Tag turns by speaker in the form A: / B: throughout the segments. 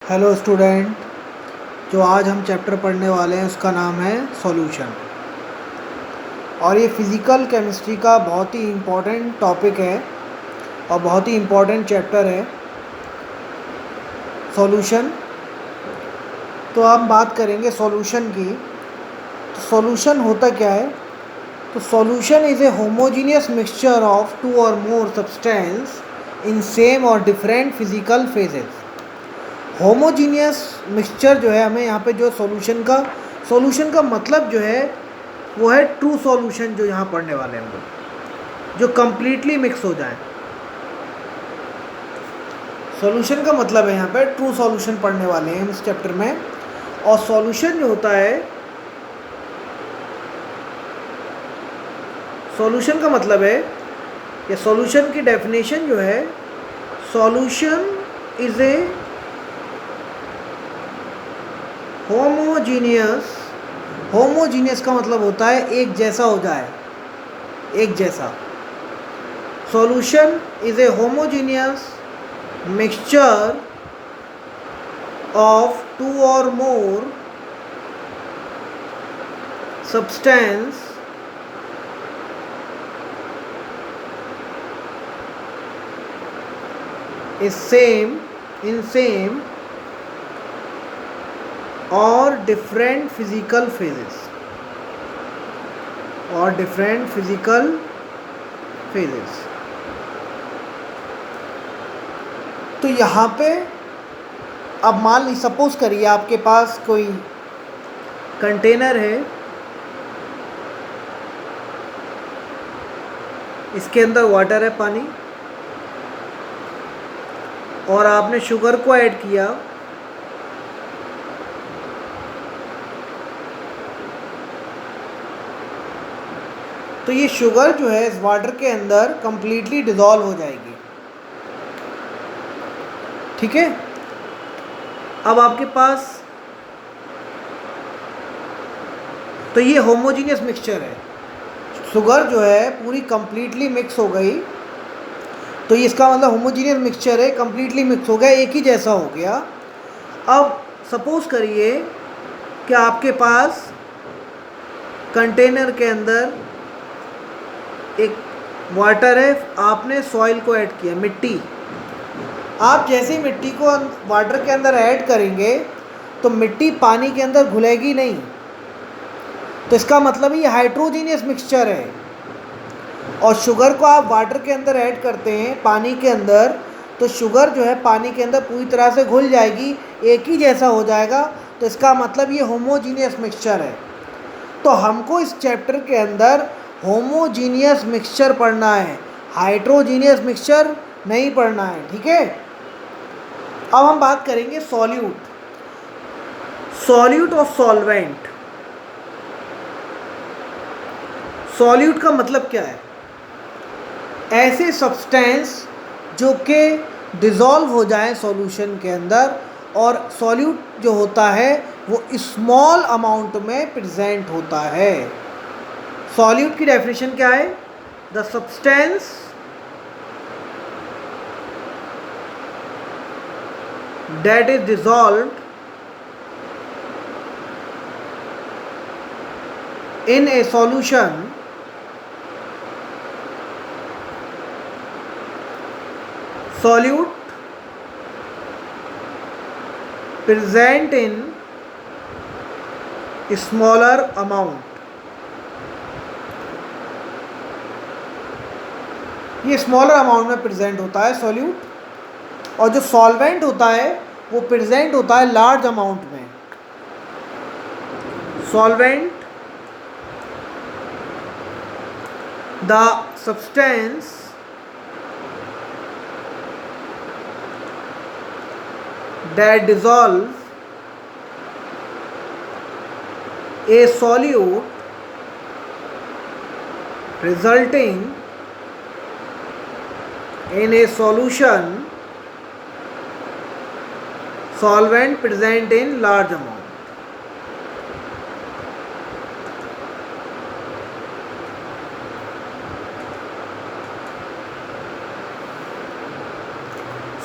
A: Hello student. जो आज हम चैप्टर पढ़ने वाले हैं उसका नाम है सॉल्यूशन। और ये फिज़िकल केमिस्ट्री का बहुत ही इम्पोर्टेंट टॉपिक है और बहुत ही इम्पोर्टेंट चैप्टर है सॉल्यूशन। तो हम बात करेंगे सॉल्यूशन की। तो सॉल्यूशन होता क्या है? तो solution is a homogeneous mixture of two or more substance in same or different physical phases. Homogeneous mixture जो है, हमें यहाँ पे जो सॉल्यूशन का मतलब जो है वो है ट्रू सॉल्यूशन। जो यहाँ पढ़ने वाले हैं हम लोग, जो कंप्लीटली मिक्स हो जाए। सॉल्यूशन का मतलब है यहाँ पे ट्रू सॉल्यूशन पढ़ने वाले हैं हम इस चैप्टर में। और सॉल्यूशन जो होता है, सॉल्यूशन का मतलब है या सॉल्यूशन की डेफिनेशन जो है, सॉल्यूशन इज ए होमोजीनियस का मतलब होता है एक जैसा हो जाए, एक जैसा। Solution is a homogeneous mixture of two or more substance is in same or different physical phases तो यहाँ पे अब मान ली, सपोज करिए आपके पास कोई कंटेनर है, इसके अंदर वाटर है, पानी, और आपने शुगर को ऐड किया। तो ये शुगर जो है इस वाटर के अंदर कंप्लीटली डिसॉल्व हो जाएगी। ठीक है। अब आपके पास तो ये होमोजीनियस मिक्सचर है, शुगर जो है पूरी कंप्लीटली मिक्स हो गई। तो ये इसका मतलब होमोजीनियस मिक्सचर है, कंप्लीटली मिक्स हो गया, एक ही जैसा हो गया। अब सपोज करिए कि आपके पास कंटेनर के अंदर एक वाटर है, आपने सॉइल को ऐड किया, मिट्टी। आप जैसे ही मिट्टी को वाटर के अंदर ऐड करेंगे तो मिट्टी पानी के अंदर घुलेगी नहीं। तो इसका मतलब ये हाइड्रोजीनियस मिक्सचर है। और शुगर को आप वाटर के अंदर ऐड करते हैं, पानी के अंदर, तो शुगर जो है पानी के अंदर पूरी तरह से घुल जाएगी, एक ही जैसा हो जाएगा। तो इसका मतलब ये होमोजीनियस मिक्सचर है। तो हमको इस चैप्टर के अंदर होमोजीनियस मिक्सचर पढ़ना है, हाइड्रोजीनियस मिक्सचर नहीं पढ़ना है। ठीक है। अब हम बात करेंगे सॉल्यूट और सॉल्वेंट। सॉल्यूट का मतलब क्या है? ऐसे सब्सटेंस जो कि डिज़ोल्व हो जाए सॉल्यूशन के अंदर, और सॉल्यूट जो होता है वो स्मॉल अमाउंट में प्रेजेंट होता है। सॉल्यूट की डेफिनेशन क्या है? The substance that is dissolved in a solution solute present in smaller amount। ये स्मॉलर अमाउंट में प्रेजेंट होता है सॉल्यूट, और जो सॉल्वेंट होता है वो प्रेजेंट होता है लार्ज अमाउंट में। Solvent, the substance that dissolves a solute resulting in a solution solvent present in large amount।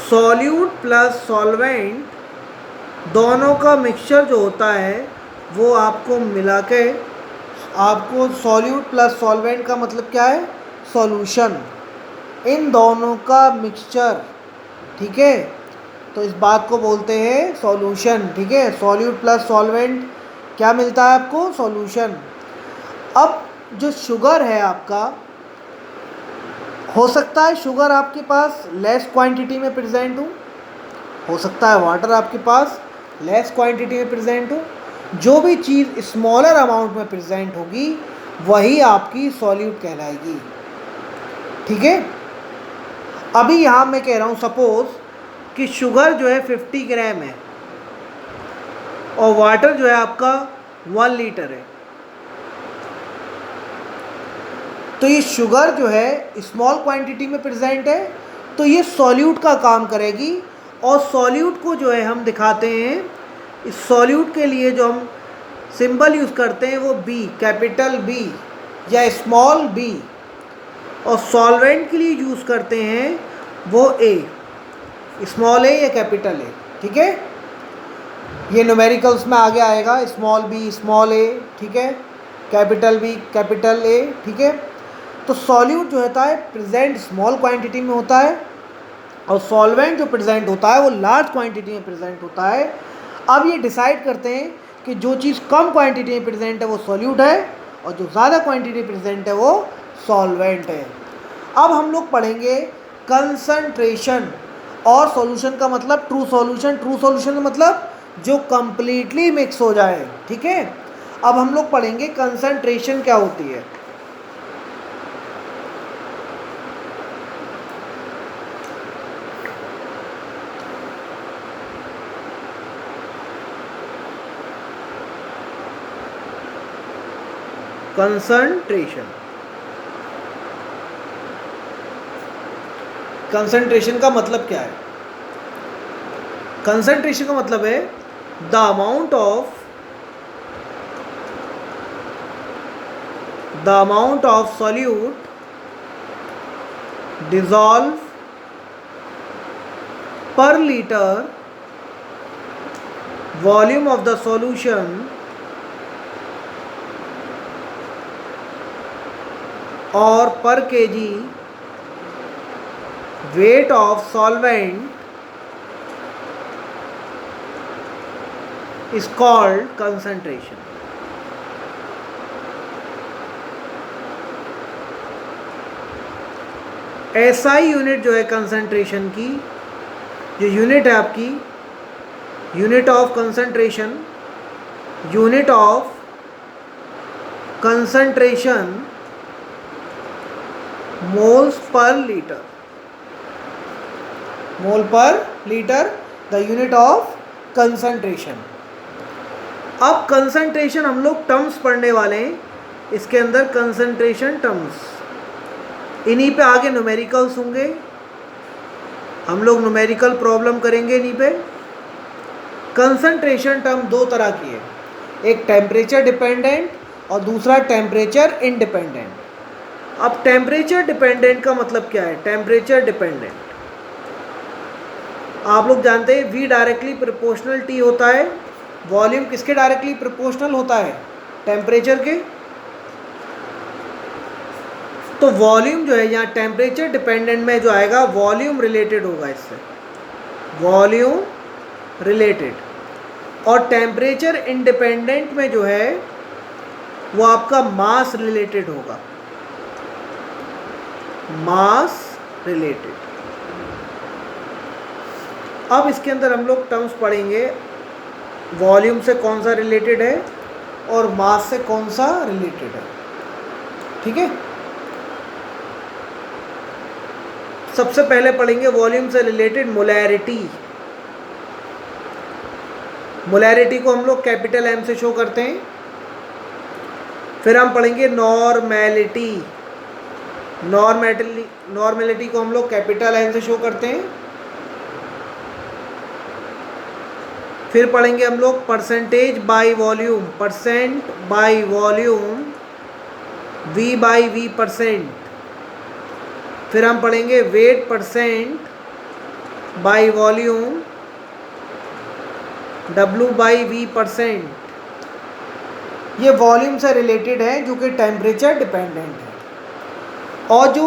A: Solute plus solvent दोनों का मिक्सचर जो होता है वो आपको मिला के आपको सॉल्यूट प्लस सॉल्वेंट का मतलब क्या है, सॉल्यूशन, इन दोनों का मिक्सचर, ठीक है, तो इस बात को बोलते हैं सॉल्यूशन, ठीक है। सॉल्यूट प्लस सॉल्वेंट क्या मिलता है आपको, सॉल्यूशन। अब जो शुगर है आपका, हो सकता है शुगर आपके पास लेस क्वांटिटी में प्रेजेंट हो सकता है वाटर आपके पास लेस क्वांटिटी में प्रेजेंट हो। जो भी चीज़ स्मॉलर अमाउंट में प्रेजेंट होगी वही आपकी सॉल्यूट कहलाएगी, ठीक है। अभी यहाँ मैं कह रहा हूँ सपोज कि शुगर जो है 50 ग्राम है और वाटर जो है आपका 1 लीटर है, तो ये शुगर जो है स्मॉल क्वांटिटी में प्रेजेंट है, तो ये सॉल्यूट का काम करेगी। और सॉल्यूट को जो है हम दिखाते हैं, इस सॉल्यूट के लिए जो हम सिंबल यूज़ करते हैं वो बी, कैपिटल बी या स्मॉल बी, और सॉल्वेंट के लिए यूज़ करते हैं वो ए, स्मॉल ए या कैपिटल ए, ठीक है। ये न्यूमेरिकल्स में आगे आएगा, स्मॉल बी स्मॉल ए, ठीक है, कैपिटल बी कैपिटल ए, ठीक है। तो सॉल्यूट जो होता है प्रेजेंट स्मॉल क्वांटिटी में होता है और सॉल्वेंट जो प्रेजेंट होता है वो लार्ज क्वांटिटी में प्रेजेंट होता है। अब ये डिसाइड करते हैं कि जो चीज़ कम क्वांटिटी में प्रेजेंट है वो सॉल्यूट है और जो ज़्यादा क्वांटिटी प्रेजेंट है वो सॉल्वेंट है। अब हम लोग पढ़ेंगे कंसंट्रेशन और सॉल्यूशन का मतलब ट्रू सॉल्यूशन। ट्रू सॉल्यूशन का मतलब जो कंप्लीटली मिक्स हो जाए, ठीक है। अब हम लोग पढ़ेंगे कंसंट्रेशन क्या होती है। कंसंट्रेशन, कंसंट्रेशन का मतलब क्या है? कंसंट्रेशन का मतलब है the amount of solute dissolve per liter volume of the solution or per kg weight of solvent is called concentration. SI unit जो है कंसंट्रेशन की, जो यूनिट है आपकी, unit of concentration, unit of concentration moles per litre, mole per litre the unit of concentration. अब concentration हम लोग terms पढ़ने वाले हैं, इसके अंदर कंसंट्रेशन टर्म्स, इन्हीं पे आगे न्यूमेरिकल्स होंगे, हम लोग न्यूमेरिकल प्रॉब्लम करेंगे इन्हीं पे। कंसंट्रेशन टर्म दो तरह की है, एक टेम्परेचर डिपेंडेंट और दूसरा टेम्परेचर इंडिपेंडेंट। अब टेम्परेचर डिपेंडेंट का मतलब क्या है? टेम्परेचर डिपेंडेंट आप लोग जानते हैं V डायरेक्टली प्रोपोर्शनल T होता है। वॉल्यूम किसके डायरेक्टली प्रोपोर्शनल होता है? टेम्परेचर के। तो वॉल्यूम जो है यहाँ टेम्परेचर डिपेंडेंट में जो आएगा वॉल्यूम रिलेटेड होगा इससे, वॉल्यूम रिलेटेड। और टेम्परेचर इंडिपेंडेंट में जो है वो आपका मास रिलेटेड होगा, मास रिलेटेड। अब इसके अंदर हम लोग टर्म्स पढ़ेंगे, वॉल्यूम से कौन सा रिलेटेड है और मास से कौन सा रिलेटेड है, ठीक है। सबसे पहले पढ़ेंगे वॉल्यूम से रिलेटेड मोलैरिटी। मोलैरिटी को हम लोग कैपिटल M से शो करते हैं। फिर हम पढ़ेंगे नॉर्मेलिटी, नॉर्मेलिटी को हम लोग कैपिटल N से शो करते हैं। फिर पढ़ेंगे हम लोग percentage by volume, percent by volume, V by V percent. फिर हम पढ़ेंगे wait percent by volume, W/V%। ये वॉल्यूम से रिलेटेड है जो कि टेम्परेचर डिपेंडेंट है, और जो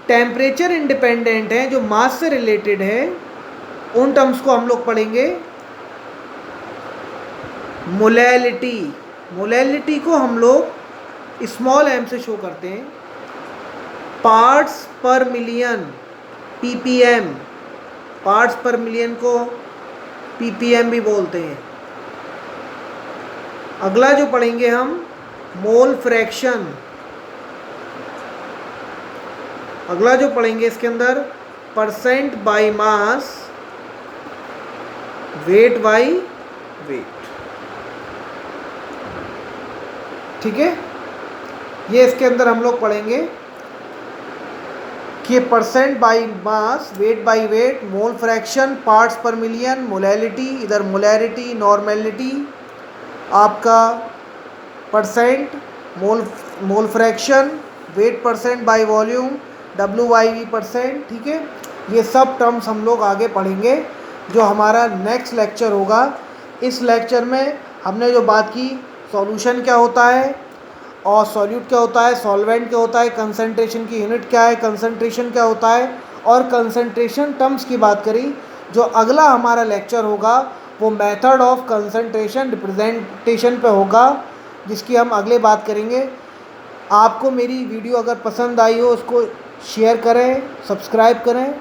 A: टेम्परेचर इंडिपेंडेंट है, जो मास से रिलेटेड है, उन टर्म्स को हम लोग पढ़ेंगे मोलैलिटी। मोलैलिटी को हम लोग स्मॉल m से शो करते हैं, पार्ट्स पर मिलियन ppm, पार्ट्स पर मिलियन को ppm भी बोलते हैं। अगला जो पढ़ेंगे हम मोल फ्रैक्शन। अगला जो पढ़ेंगे इसके अंदर percent by mass, weight by weight. ठीक है, ये इसके अंदर हम लोग पढ़ेंगे कि percent by mass, weight by weight, mole fraction, parts पर मिलियन, मोलैलिटी, इधर मोलैरिटी, नॉर्मेलिटी, आपका percent, mole fraction, wait percent by volume, W/V%। ठीक है, ये सब टर्म्स हम लोग आगे पढ़ेंगे जो हमारा नेक्स्ट लेक्चर होगा। इस लेक्चर में हमने जो बात की, सॉल्यूशन क्या होता है और सॉल्यूट क्या होता है, सॉल्वेंट क्या होता है, कंसंट्रेशन की यूनिट क्या है, कंसंट्रेशन क्या होता है, और कंसंट्रेशन टर्म्स की बात करी। जो अगला हमारा लेक्चर होगा वो मेथड ऑफ कंसंट्रेशन रिप्रेजेंटेशन पे होगा, जिसकी हम अगले बात करेंगे। आपको मेरी वीडियो अगर पसंद आई हो उसको शेयर करें, सब्सक्राइब करें।